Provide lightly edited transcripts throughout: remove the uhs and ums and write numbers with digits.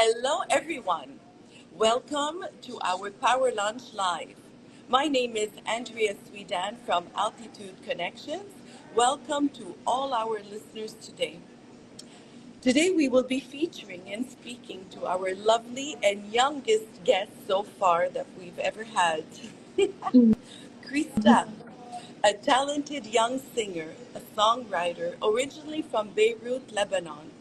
Hello, everyone. Welcome to our Power Lunch Live. My name is Andrea Swedan from Altitude Connections. Welcome to all our listeners today. Today, we will be featuring and speaking to our lovely and youngest guest so far that we've ever had, Christa, a talented young singer, a songwriter, originally from Beirut, Lebanon,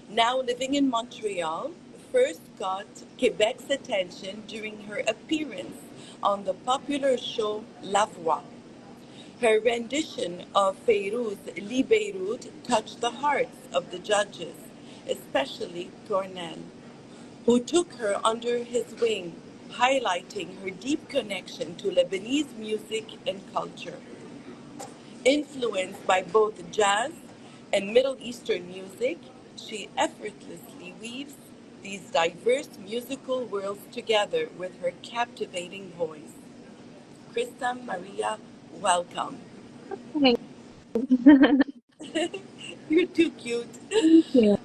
now living in Montreal, first got Quebec's attention during her appearance on the popular show La Voix. Her rendition of Feyrouz Beirut touched the hearts of the judges, especially Corneille, who took her under his wing, highlighting her deep connection to Lebanese music and culture. Influenced by both jazz and Middle Eastern music, she effortlessly weaves these diverse musical worlds together with her captivating voice. Christa Maria, welcome. Thank You're too cute. you.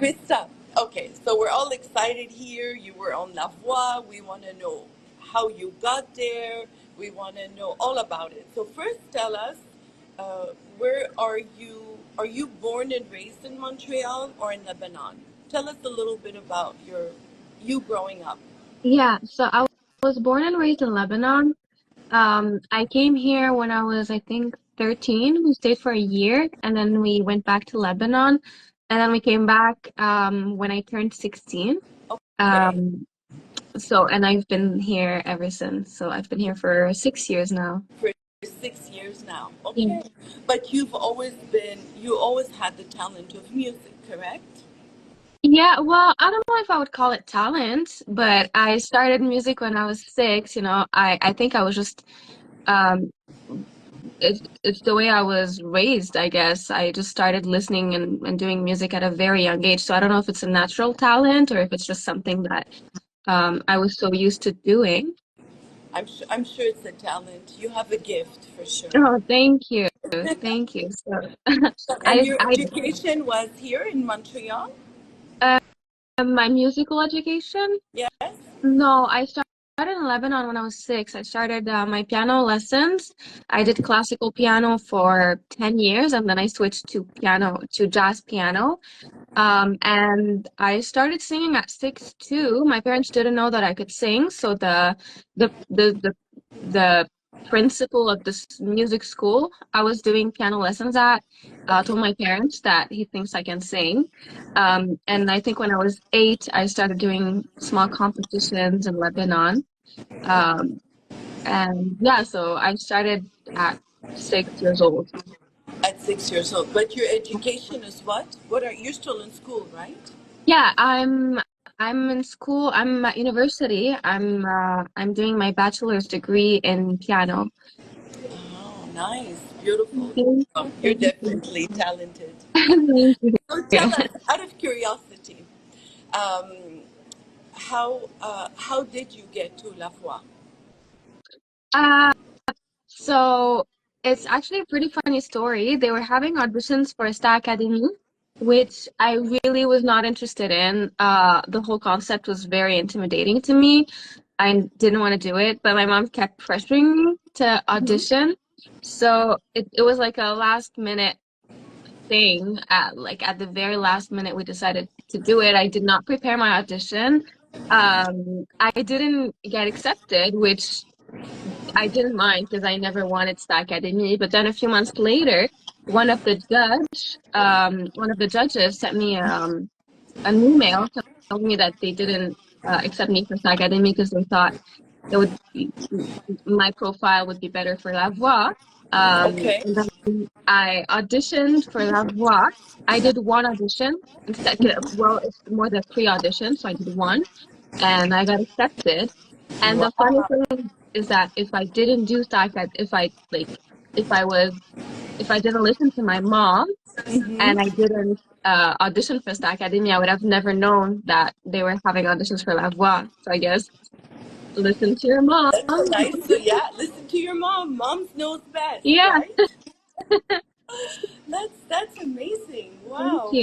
Krista, okay, so we're all excited here. You were on La Voix. We want to know how you got there. We want to know all about it. So first, tell us, where are you? Are you born and raised in Montreal or in Lebanon? Tell us a little bit about you growing up. Yeah, so I was born and raised in Lebanon. I came here when I was, I think, 13. We stayed for a year and then we went back to Lebanon. And then we came back when I turned 16. Okay, Um, and I've been here ever since. So I've been here for 6 years now. for 6 years now. Yeah. Okay, but you always had the talent of music, correct? Yeah, well, I don't know if I would call it talent, but I started music when I was 6. I think I was just um it's the way I was raised, I guess. I just started listening and doing music at a very young age. So I don't know if it's a natural talent or if it's just something that I was so used to doing. I'm sure it's a talent. You have a gift for sure. Oh, thank you. Thank you. So So, and your I education was here in Montreal? my musical education? Yes. No, I started in Lebanon when I was 6. I started my piano lessons. I did classical piano for 10 years and then I switched to jazz piano. And I started singing at 6 too. My parents didn't know that I could sing, so the principal of this music school I was doing piano lessons at told my parents that he thinks I can sing. And I think when I was 8, I started doing small competitions in Lebanon. Um, and yeah, so I started at 6 years old. At 6 years old. But your education is what? You're still in school, right? Yeah, I'm in school. I'm at university. I'm doing my bachelor's degree in piano. Oh, nice. Beautiful. Thank Oh, you're thank you. definitely talented. Thank you. So tell us, out of curiosity, um, how did you get to La Foi? Uh, so it's actually a pretty funny story. They were having auditions for Star Academy, which I really was not interested in. The whole concept was very intimidating to me. I didn't want to do it, but my mom kept pressuring me to Mhm. audition. So it was like a last minute thing at the very last minute we decided to do it. I did not prepare my audition. I didn't get accepted, which I didn't mind because I never wanted Star Academy. But then a few months later, one of the judges sent me an email telling me that they didn't accept me for Star Academy because they thought it would my profile would be better for La Voix. Okay. And then I auditioned for La Voix. I did one audition instead. Well, it's more than pre-audition, so I did one, and I got accepted. And the funny Wow. thing is that if I didn't do SAC, if I was, if I didn't listen to my mom Hmm. and I didn't audition for Star Academy, I would have never known that they were having auditions for La Voix. So I guess listen to your mom. That's a nice. So yeah, listen to your mom. Mom's knows best, Yeah, right? That's amazing. thank Wow. you.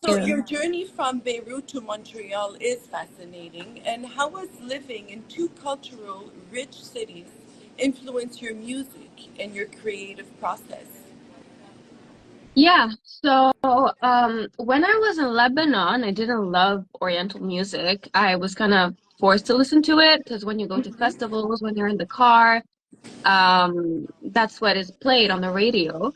So your journey from Beirut to Montreal is fascinating. And how has living in two cultural rich cities influence your music and your creative process? Yeah, so when I was in Lebanon, I didn't love Oriental music. I was kind of forced to listen to it because when you go to festivals, when you're in the car, that's what is played on the radio.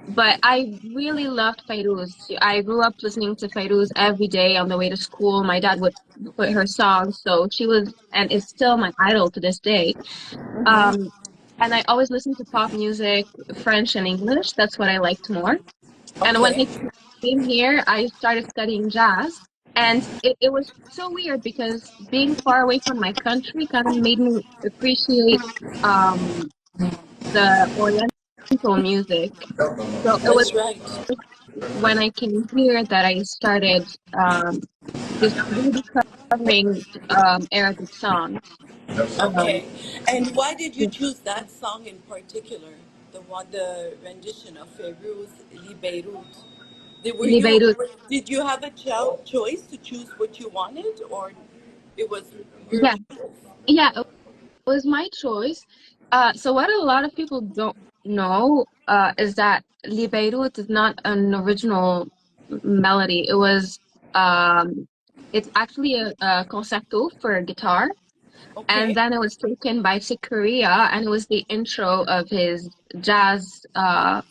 But I really loved Feyrouz. I grew up listening to Feyrouz every day on the way to school. My dad would put her songs, so she was and is still my idol to this day. Um, and I always listened to pop music, French and English. That's what I liked more. And when Okay. I came here, I started studying jazz. And it was so weird because being far away from my country kind of made me appreciate um, the Oriental music. So it was That's right. when I came here that I started just rediscovering Arabic songs. Um, Okay. And why did you choose that song in particular? The rendition of Feyrouz, Beirut. Beirut. Did you have a choice to choose what you wanted, or it was your Yeah, choice? yeah, it was my choice. So what a lot of people don't know is that Beirut is not an original melody. It's actually a concerto for guitar. And Okay. then it was taken by Chick Corea, and it was the intro of his jazz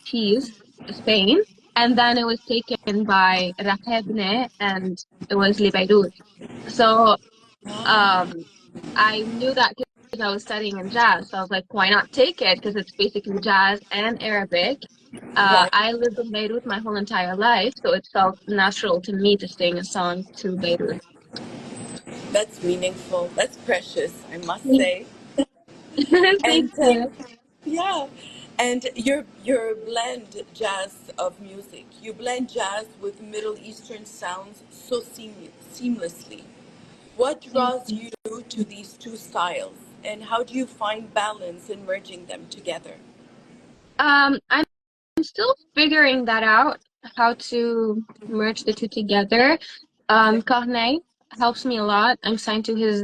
piece, Spain. And then it was taken by Rahebne, and it was Le Beirut. So Ah, um, I knew that because I was studying in jazz. So I was like, why not take it? Because it's basically jazz and Arabic. right. I lived in Beirut my whole entire life, so it felt natural to me to sing a song to Beirut. That's meaningful. That's precious, I must say. Thank And you. yeah, and your blend jazz of music. You blend jazz with Middle Eastern sounds so seamlessly. What Thank draws you. you to these two styles, and how do you find balance in merging them together? I'm still figuring that out, how to merge the two together. Okay. Corneille helps me a lot. I'm signed to his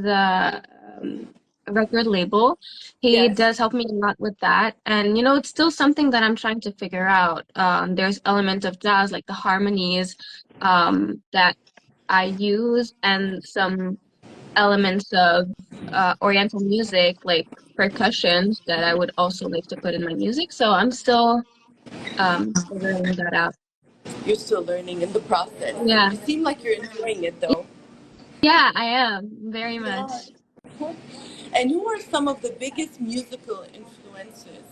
record label. He Yes. does help me a lot with that. And it's still something that I'm trying to figure out. There's element of jazz, like the harmonies, that I use, and some elements of Oriental music, like percussions, that I would also like to put in my music. So I'm still figuring that out. You're still learning in the process. Yeah. You seem like you're enjoying it though. Yeah, I am very Yeah. much. And who are some of the biggest musical influences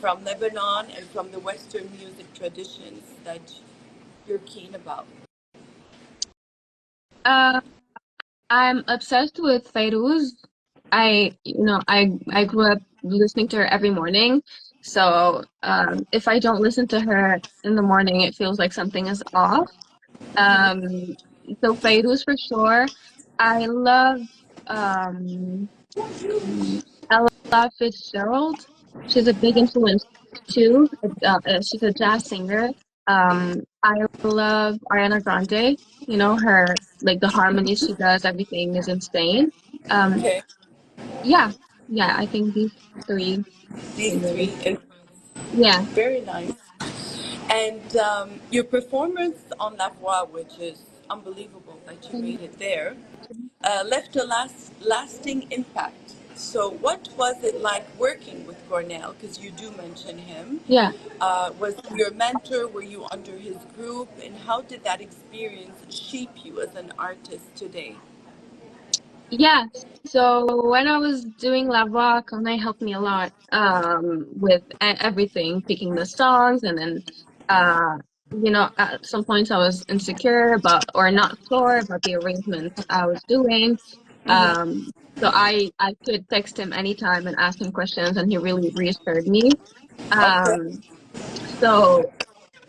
from Lebanon and from the Western music traditions that you're keen about? Uh, I'm obsessed with Feyrouz. I grew up listening to her every morning. So, if I don't listen to her in the morning, it feels like something is off. Um, so Feyrouz for sure. I love um Ella Fitzgerald. She's a big influence too. She's a jazz singer. I love Ariana Grande. Her like the harmonies she does, everything is insane. Um, Okay, yeah, yeah, I think these three these singers. three, Yeah. very nice. And your performance on La Voix, which is unbelievable that you made it there, left a lasting impact. So, what was it like working with Cornell? Because you do mention him. Yeah. Was he your mentor? Were you under his group? And how did that experience shape you as an artist today? Yeah, so when I was doing La Voix, Corneille helped me a lot with everything, picking the songs, and then at some points I was insecure about or not sure about the arrangement I was doing. Um, so I could text him anytime and ask him questions, and he really reassured me. Okay. Um, so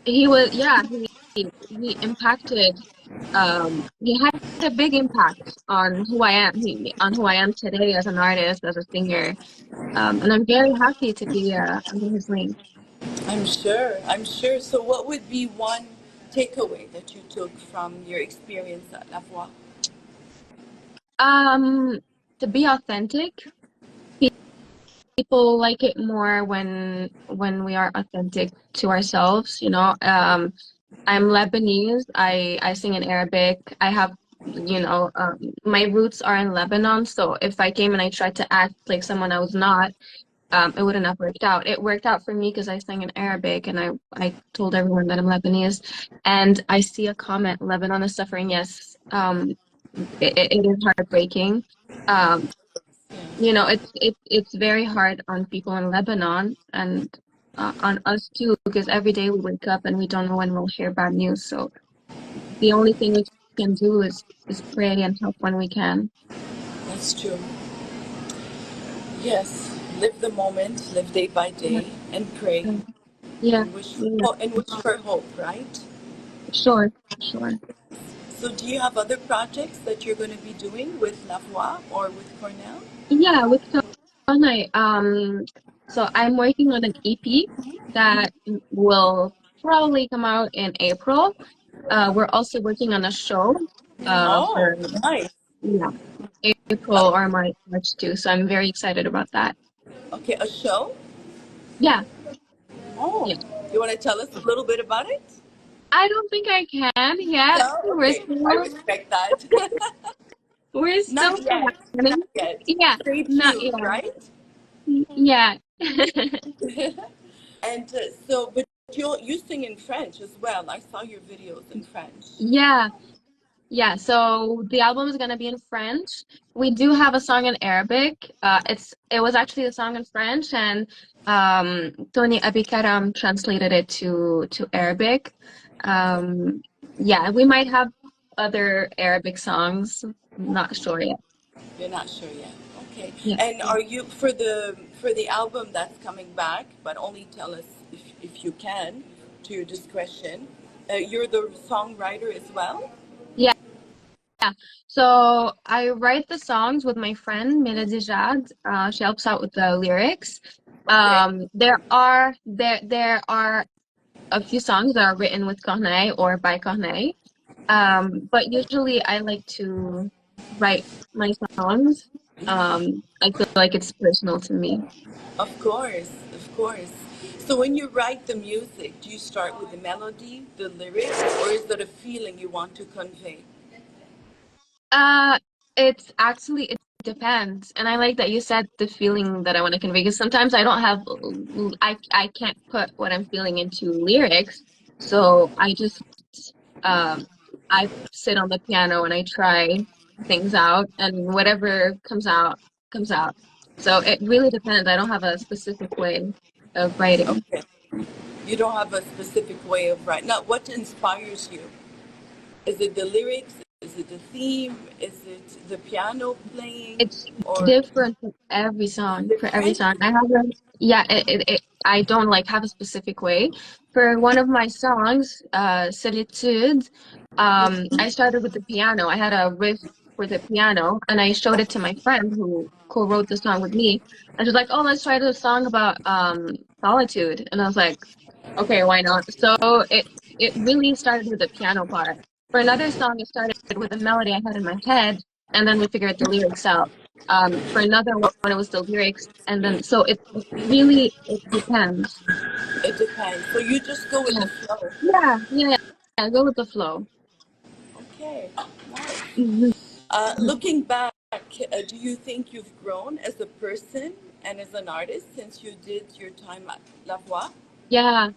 he was, yeah, he impacted, he had a big impact on who I am, on who I am today as an artist, as a singer. And I'm very happy to be under his wing. I'm sure. I'm sure. So, what would be one takeaway that you took from your experience at La Voix? Um, to be authentic. People like it more when we are authentic to ourselves, you know. I'm Lebanese. I sing in Arabic. I have, my roots are in Lebanon. So if I came and I tried to act like someone I was not, it wouldn't have worked out. It worked out for me because I sang in Arabic and I told everyone that I'm Lebanese. And I see a comment, Lebanon is suffering. Yes, it is heartbreaking. Um, you know, it's very hard on people in Lebanon and on us too, because every day we wake up and we don't know when we'll hear bad news. So the only thing we can do is pray and help when we can. That's true. Yes, live the moment, live day by Yeah, day, and pray, yeah, and wish yeah, and wish for hope. Right. sure, sure. So, do you have other projects that you're going to be doing with La Voix or with Cornell? Yeah, with Corneille, so I'm working on an EP that will probably come out in April. We're also working on a show Oh, for, nice. yeah, April or March too. So I'm very excited about that. Okay, a show. Yeah, Oh, yeah. you want to tell us a little bit about it? I don't think I can yet. No. Okay, I respect that. We're still Not yet. Not planning. yet. Yeah, Stay not tuned, yet. right? Yeah. And but you sing in French as well. I saw your videos in French. Yeah. Yeah, so the album is gonna be in French. We do have a song in Arabic. It was actually a song in French, and Tony Abikaram translated it to Arabic. Okay, Um, yeah, we might have other Arabic songs. Not sure yet. you're not sure yet. Okay, Yeah. and are you for the album that's coming back? But only tell us if you can, to your discretion. You're the songwriter as well. Yeah. Yeah. So I write the songs with my friend Melody Jad. She helps out with the lyrics. Okay, There are a few songs that are written with Corneille or by Corneille. But usually I like to write my songs. I feel like it's personal to me. of course, of course. So when you write the music, do you start with the melody, the lyrics, or is that a feeling you want to convey? Uh, it's actually, it depends. And I like that you said the feeling that I want to convey, because sometimes I don't have, I can't put what I'm feeling into lyrics. So I just, um, I sit on the piano and I try things out, and whatever comes out, comes out. So it really depends. I don't have a specific way of writing. Okay. You don't have a specific way of writing. Now, what inspires you? Is it the lyrics? Is it the theme? Is it the piano playing? It's Or different for every song. For every different? song, I have a yeah. I don't like have a specific way. For one of my songs, Solitude, I started with the piano. I had a riff for the piano, and I showed it to my friend who co-wrote the song with me. And she was like, "Oh, let's try the song about solitude." And I was like, "Okay, why not?" So it really started with the piano part. For another song, it started with a melody I had in my head, and then we figured the lyrics out. For another one, it was the lyrics, and then so it really it depends. It depends. So you just go with Yeah, the flow. yeah. Go with the flow. Okay, nice. Mhm. Looking back, do you think you've grown as a person and as an artist since you did your time at La Voix? Yeah,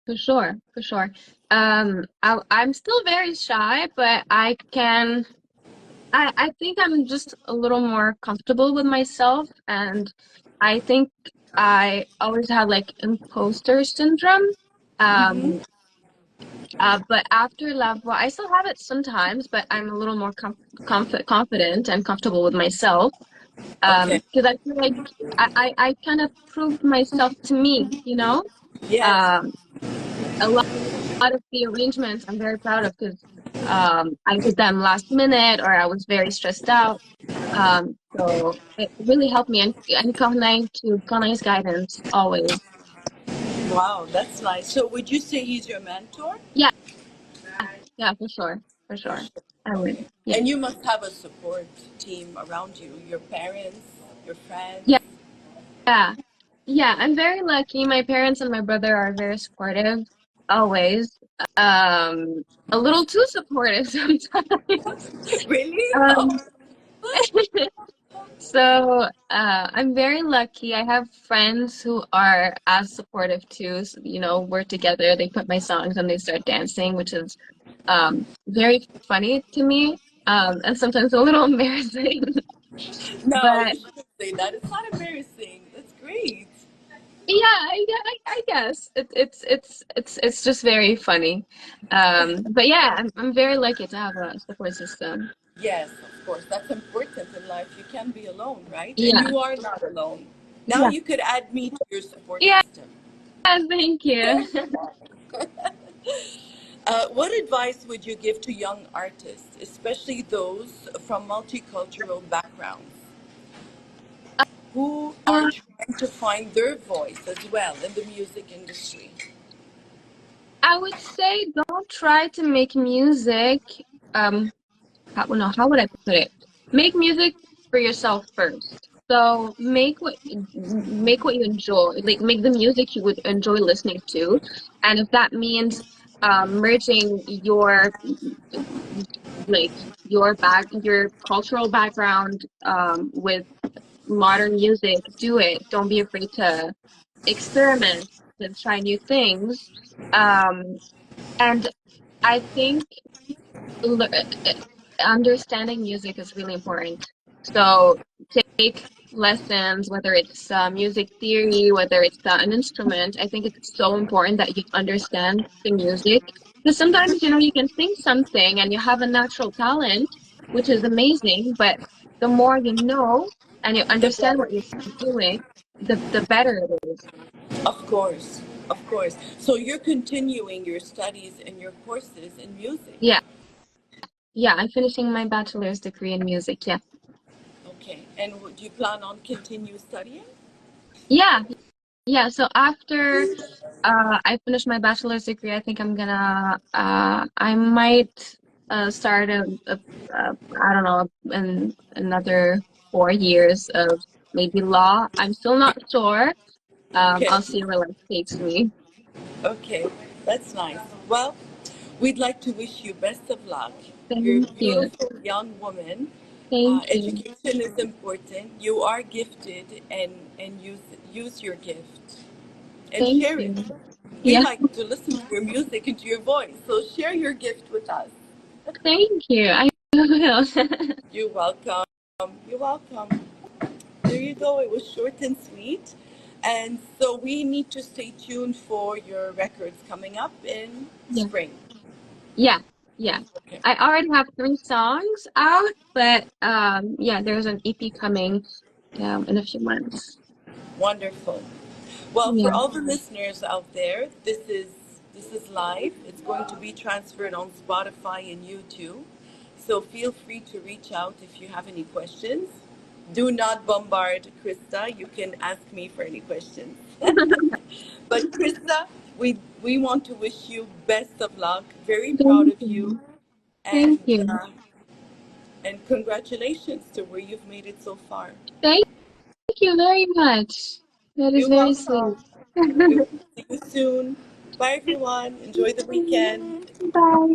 for sure, for sure. I'm still very shy, but I can. I think I'm just a little more comfortable with myself, and I think I always had like imposter syndrome. Mm-hmm. Um, but after Lavoie, I still have it sometimes, but I'm a little more confident and comfortable with myself. Okay. Because I feel like I kind of proved myself to me, you know. Yes. Um, a lot of the arrangements I'm very proud of because I did them last minute or I was very stressed out. So it really helped me, and Corneille's guidance always. Wow, that's nice. So would you say he's your mentor? Yeah, Yeah, for sure. For For sure. sure. I would. Okay. Yeah. And you must have a support team around you, your parents, your friends. Yeah. Yeah. Yeah. I'm very lucky. My parents and my brother are very supportive, always. Um, a little too supportive sometimes. Really? Um, so I'm very lucky. I have friends who are as supportive too. So, we're together. They put my songs and they start dancing, which is very funny to me. And sometimes a little embarrassing. No, But you shouldn't say that. It's not embarrassing. That's great. yeah, I guess it's just very funny. But yeah, I'm very lucky to have a support system. Yes, of course. That's important in life. You can't be alone, right? And Yeah, you are not alone. Now yeah, you could add me to your support yeah. system. Thank you. What advice would you give to young artists, especially those from multicultural backgrounds who are Uh, trying to find their voice as well in the music industry? I would say don't try to make music. Um, how would I put it? Make music for yourself first. So make what you enjoy. Like make the music you would enjoy listening to, and if that means merging like your cultural background with modern music, do it. Don't be afraid to experiment and try new things. Um, and I think le- understanding music is really important. So take lessons, whether it's music theory, whether it's an instrument. I think it's so important that you understand the music because sometimes, you can sing something and you have a natural talent, which is amazing, but the more you know and you The understand what better. you're doing, the better it is. Of course, of course. So you're continuing your studies and your courses in music. Yeah, yeah, I'm finishing my bachelor's degree in music. Yeah. Okay. And do you plan on continue studying? Yeah, yeah. So after I finished my bachelor's degree. I think I might start I don't know, in another 4 years of maybe law. I'm still not sure. Okay. I'll see where life takes me. Okay. That's nice. Well, we'd like to wish you best of luck. You're a Thank you. beautiful young woman. Thank you. Education is important. You are gifted, and use your gift and Thank share it. you. We Yeah, like to listen to your music and to your voice, so share your gift with us. thank you. I will. You're welcome. You're welcome. There you go. It was short and sweet. And so we need to stay tuned for your records coming up in Yeah, spring. yeah, yeah. Okay. I already have 3 songs out, but yeah, there's an EP coming in a few months. Wonderful. Well, for Yeah. all the listeners out there, this is live. It's going to be transferred on Spotify and YouTube. So feel free to reach out if you have any questions. Do not bombard Krista. You can ask me for any questions. But Krista, we want to wish you best of luck. Very proud Thank of you. you, Thank and you. congratulations to where you've made it so far. Thank you very much. That is You're very welcome. sweet. We will see you soon. Bye, everyone. Enjoy the weekend. Bye.